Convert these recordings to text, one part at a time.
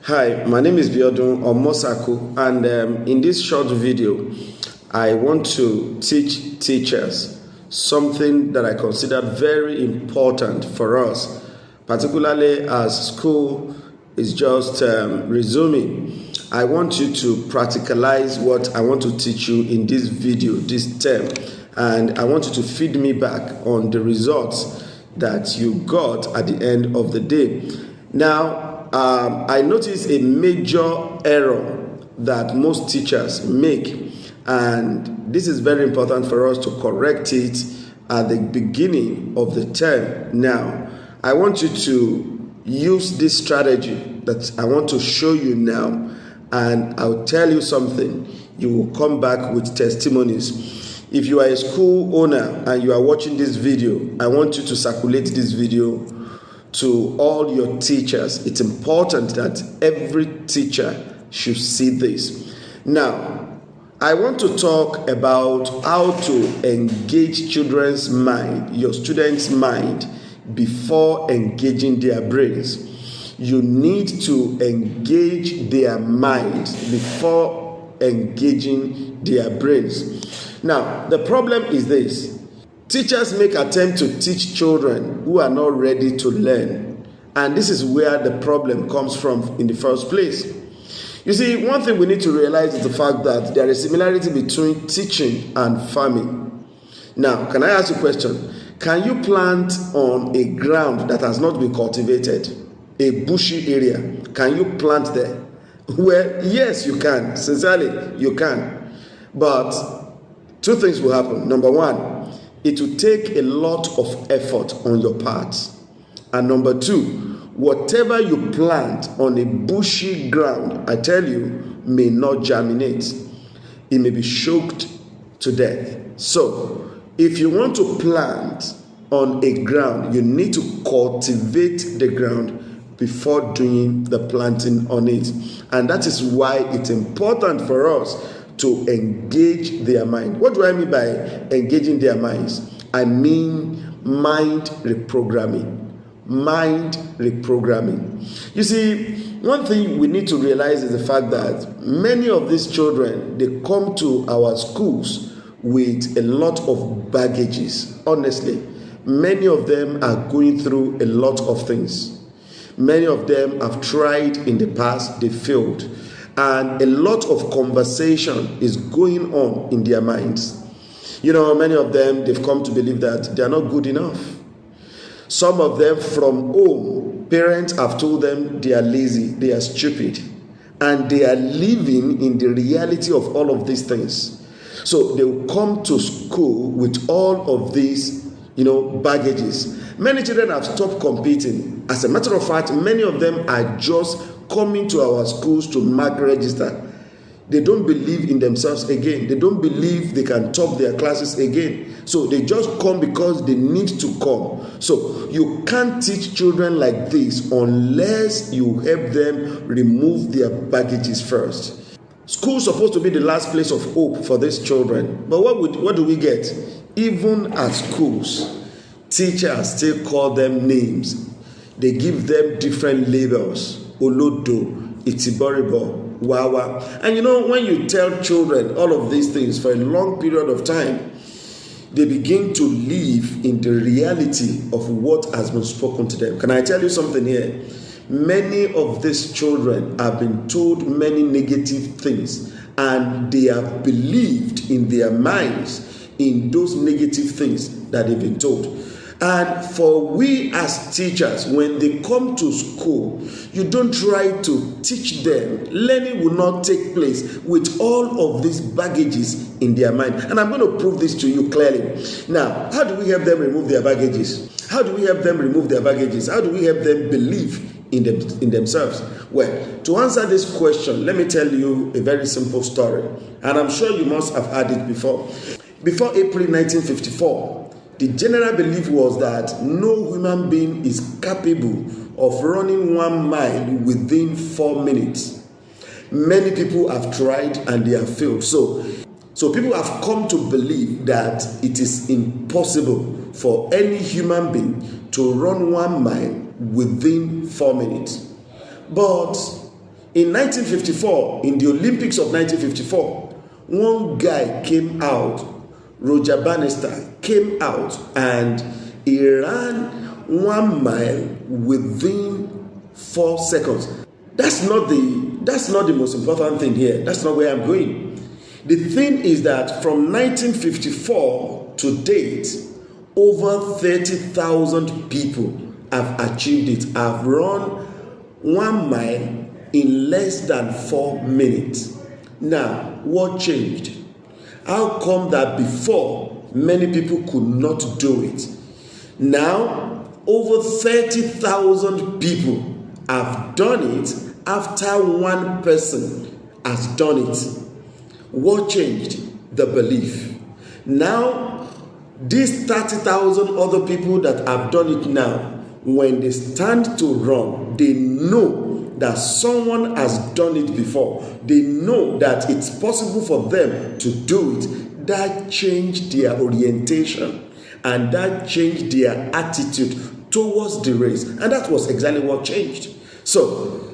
Hi, my name is Biodun Omosaku, and in this short video, I want to teach teachers something that I consider very important for us, particularly as school is just resuming. I want you to practicalize what I want to teach you in this video, this term, and I want you to feed me back on the results that you got at the end of the day. Now, I noticed a major error that most teachers make, and this is very important for us to correct it at the beginning of the term. Now, I want you to use this strategy that I want to show you now, and I'll tell you something. You will come back with testimonies. If you are a school owner and you are watching this video, I want you to circulate this video to all your teachers. It's important that every teacher should see this. Now, I want to talk about how to engage children's mind, your students' mind, before engaging their brains. You need to engage their minds before engaging their brains. Now, the problem is this. Teachers make attempt to teach children who are not ready to learn. And this is where the problem comes from in the first place. You see, one thing we need to realize is the fact that there is similarity between teaching and farming. Now, can I ask you a question? Can you plant on a ground that has not been cultivated, a bushy area? Can you plant there? Well, yes, you can. Sincerely, you can. But two things will happen. Number one, it will take a lot of effort on your part. And number two, whatever you plant on a bushy ground, I tell you, may not germinate. It may be choked to death. So, if you want to plant on a ground, you need to cultivate the ground before doing the planting on it. And that is why it's important for us to engage their mind. What do I mean by engaging their minds? I mean mind reprogramming. Mind reprogramming. You see, one thing we need to realize is the fact that many of these children, they come to our schools with a lot of baggages. Honestly, many of them are going through a lot of things. Many of them have tried in the past, they failed. And a lot of conversation is going on in their minds. You know, many of them, they've come to believe that they are not good enough. Some of them from home, parents have told them they are lazy, they are stupid. And they are living in the reality of all of these things. So they will come to school with all of these, baggages. Many children have stopped competing. As a matter of fact, many of them are just coming to our schools to mark register. They don't believe in themselves again. They don't believe they can top their classes again. So they just come because they need to come. So you can't teach children like this unless you help them remove their baggages first. School's supposed to be the last place of hope for these children. But what do we get? Even at schools, teachers still call them names. They give them different labels. Olodo, Itiboribo, Wawa. And when you tell children all of these things for a long period of time, they begin to live in the reality of what has been spoken to them. Can I tell you something here? Many of these children have been told many negative things, and they have believed in their minds in those negative things that they've been told. And for we as teachers, when they come to school, you don't try to teach them. Learning will not take place with all of these baggages in their mind. And I'm going to prove this to you clearly. Now, how do we help them remove their baggages? How do we help them remove their baggages? How do we help them believe in themselves? Well, to answer this question, let me tell you a very simple story. And I'm sure you must have heard it before. Before April 1954, the general belief was that no human being is capable of running 1 mile within 4 minutes. Many people have tried and they have failed. So people have come to believe that it is impossible for any human being to run 1 mile within 4 minutes. But In 1954, in the Olympics of 1954, one guy came out, Roger Bannister came out, and he ran 1 mile within 4 seconds. That's not the most important thing here. That's not where I'm going. The thing is that from 1954 to date, over 30,000 people have achieved it, have run 1 mile in less than 4 minutes. Now, what changed? How come that before many people could not do it? Now, over 30,000 people have done it after one person has done it. What changed? The belief. Now, these 30,000 other people that have done it now, when they stand to run, they know that someone has done it before. They know that it's possible for them to do it. That changed their orientation and that changed their attitude towards the race. And that was exactly what changed. So,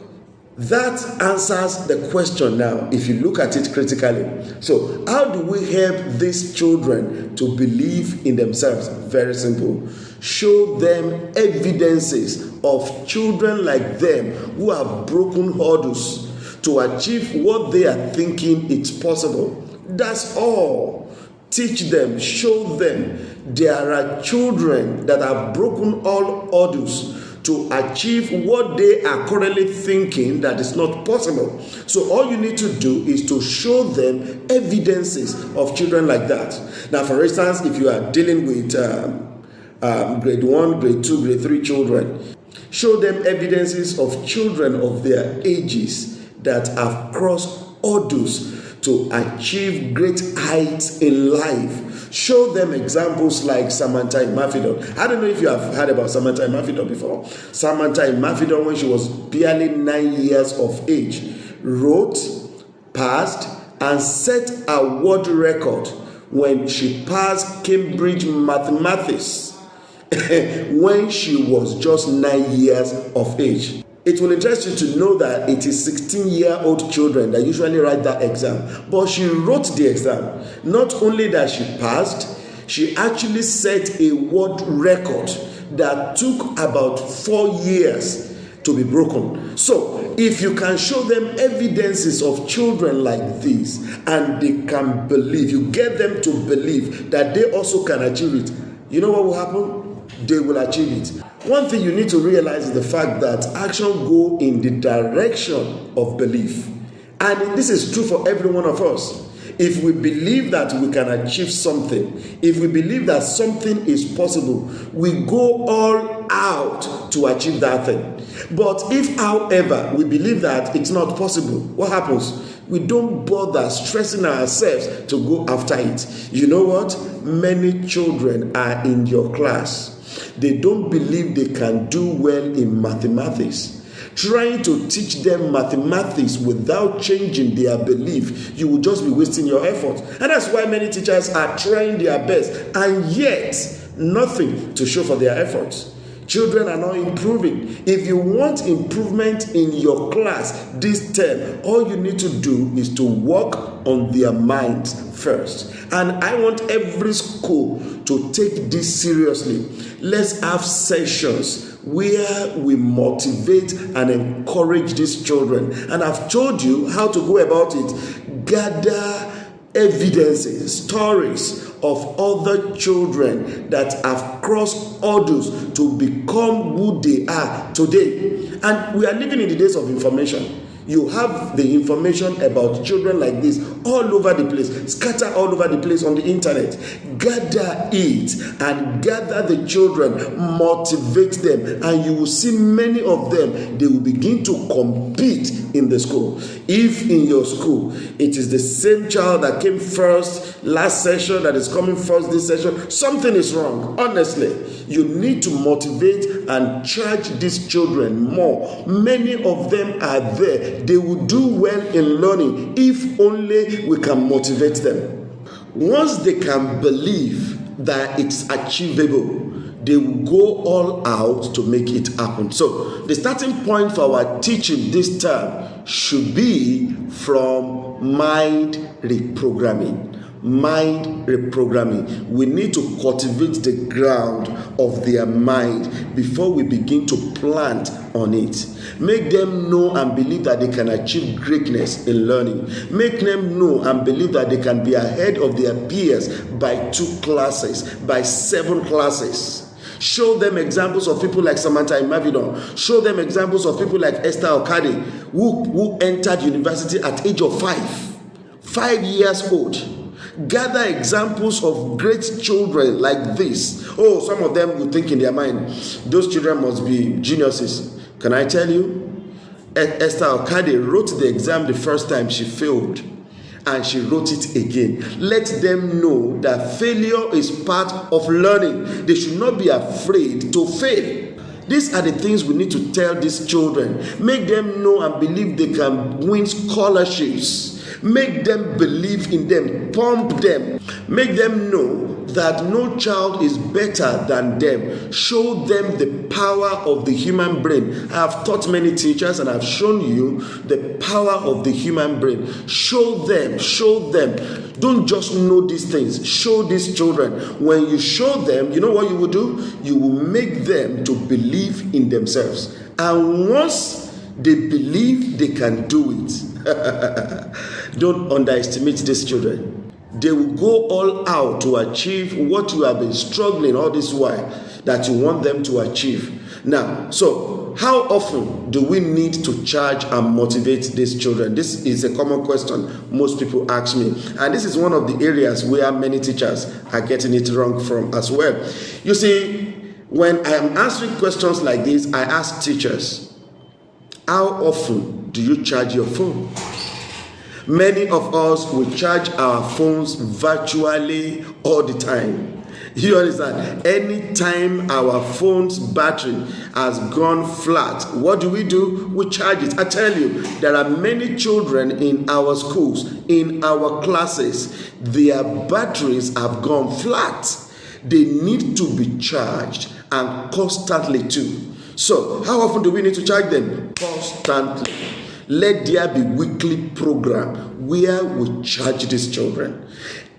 that answers the question now, if you look at it critically. So, how do we help these children to believe in themselves? Very simple. Show them evidences of children like them who have broken hurdles to achieve what they are thinking it's possible. That's all. Teach them, show them there are children that have broken all hurdles to achieve what they are currently thinking that is not possible. So all you need to do is to show them evidences of children like that. Now, for instance, if you are dealing with grade 1, grade 2, grade 3 children, show them evidences of children of their ages that have crossed hurdles to achieve great heights in life. Show them examples like Samantha Imafidon. I don't know if you have heard about Samantha Imafidon before. Samantha Imafidon, when she was barely 9 years of age, wrote, passed, and set a world record when she passed Cambridge Mathematics when she was just 9 years of age. It will interest you to know that it is 16-year-old children that usually write that exam. But she wrote the exam. Not only that she passed, she actually set a world record that took about 4 years to be broken. So, if you can show them evidences of children like this, and they can believe, you get them to believe that they also can achieve it, you know what will happen? They will achieve it. One thing you need to realize is the fact that action go in the direction of belief. And this is true for every one of us. If we believe that we can achieve something, if we believe that something is possible, we go all out to achieve that thing. But if, however, we believe that it's not possible, what happens? We don't bother stressing ourselves to go after it. You know what? Many children are in your class. They don't believe they can do well in mathematics. Trying to teach them mathematics without changing their belief, you will just be wasting your effort. And that's why many teachers are trying their best, and yet nothing to show for their efforts. Children are not improving. If you want improvement in your class this term, all you need to do is to work on their minds first. And I want every school to take this seriously. Let's have sessions where we motivate and encourage these children. And I've told you how to go about it. Gather evidences, stories of other children that have crossed hurdles to become who they are today. And we are living in the days of information. You have the information about children like this all over the place, scattered all over the place on the internet. Gather it and gather the children, motivate them, and you will see many of them, they will begin to compete in the school. If in your school it is the same child that came first last session that is coming first this session, something is wrong. Honestly, you need to motivate and charge these children more. Many of them are there. They will do well in learning if only we can motivate them. Once they can believe that it's achievable, they will go all out to make it happen. So the starting point for our teaching this term should be from mind reprogramming. Mind reprogramming. We need to cultivate the ground of their mind before we begin to plant on it. Make them know and believe that they can achieve greatness in learning. Make them know and believe that they can be ahead of their peers by 2 classes, by 7 classes. Show them examples of people like Samantha Imavidon. Show them examples of people like Esther Okade, who entered university at age of 5 years old. Gather examples of great children like this. Oh, some of them will think in their mind, those children must be geniuses. Can I tell you? Esther Okade wrote the exam the first time, she failed, and she wrote it again. Let them know that failure is part of learning. They should not be afraid to fail. These are the things we need to tell these children. Make them know and believe they can win scholarships. Make them believe in them, pump them. Make them know that no child is better than them. Show them the power of the human brain. I have taught many teachers and I've shown you the power of the human brain. Show them. Don't just know these things. Show these children. When you show them, you know what you will do? You will make them to believe in themselves. And once they believe, they can do it. Don't underestimate these children. They will go all out to achieve what you have been struggling all this while that you want them to achieve. Now, so how often do we need to charge and motivate these children? This is a common question most people ask me. And this is one of the areas where many teachers are getting it wrong from as well. You see, when I am answering questions like this, I ask teachers, how often do you charge your phone? Many of us will charge our phones virtually all the time. You understand? Anytime our phone's battery has gone flat, what do? We charge it. I tell you, there are many children in our schools, in our classes, their batteries have gone flat. They need to be charged, and constantly too. So, how often do we need to charge them? Constantly. Let there be weekly program where we charge these children.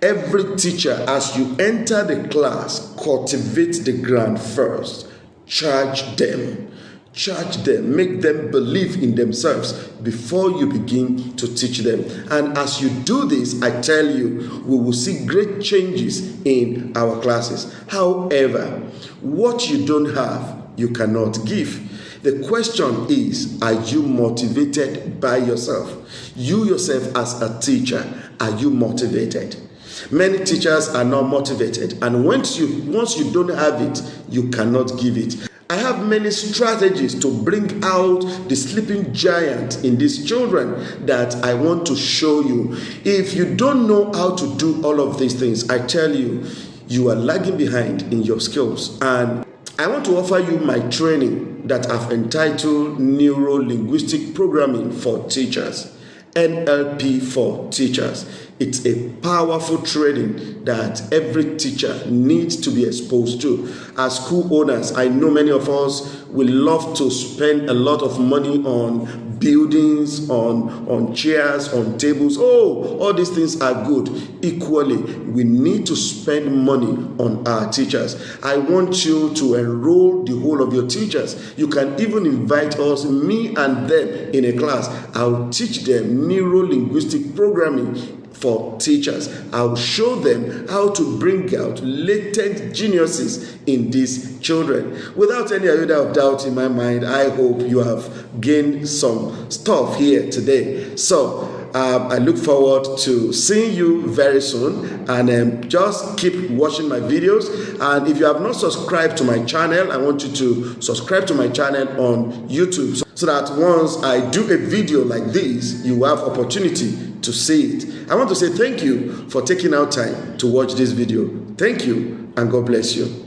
Every teacher, as you enter the class, cultivate the ground first. Charge them. Charge them. Make them believe in themselves before you begin to teach them. And as you do this, I tell you, we will see great changes in our classes. However, what you don't have, you cannot give. The question is, are you motivated by yourself? You yourself as a teacher, are you motivated? Many teachers are not motivated, and once you don't have it, you cannot give it. I have many strategies to bring out the sleeping giant in these children that I want to show you. If you don't know how to do all of these things, I tell you, you are lagging behind in your skills. And I want to offer you my training that I've entitled NeuroLinguistic Programming for Teachers, NLP for Teachers. It's a powerful training that every teacher needs to be exposed to. As school owners, I know many of us will love to spend a lot of money on buildings, on chairs, on tables. Oh, all these things are good. Equally, we need to spend money on our teachers. I want you to enroll the whole of your teachers. You can even invite us, me and them, in a class. I'll teach them neuro-linguistic programming for teachers. I'll show them how to bring out latent geniuses in these children. Without any other doubt in my mind, I hope you have gained some stuff here today. So I look forward to seeing you very soon, and just keep watching my videos. And if you have not subscribed to my channel, I want you to subscribe to my channel on YouTube, so that once I do a video like this, you have opportunity to see it. I want to say thank you for taking out time to watch this video. Thank you, and God bless you.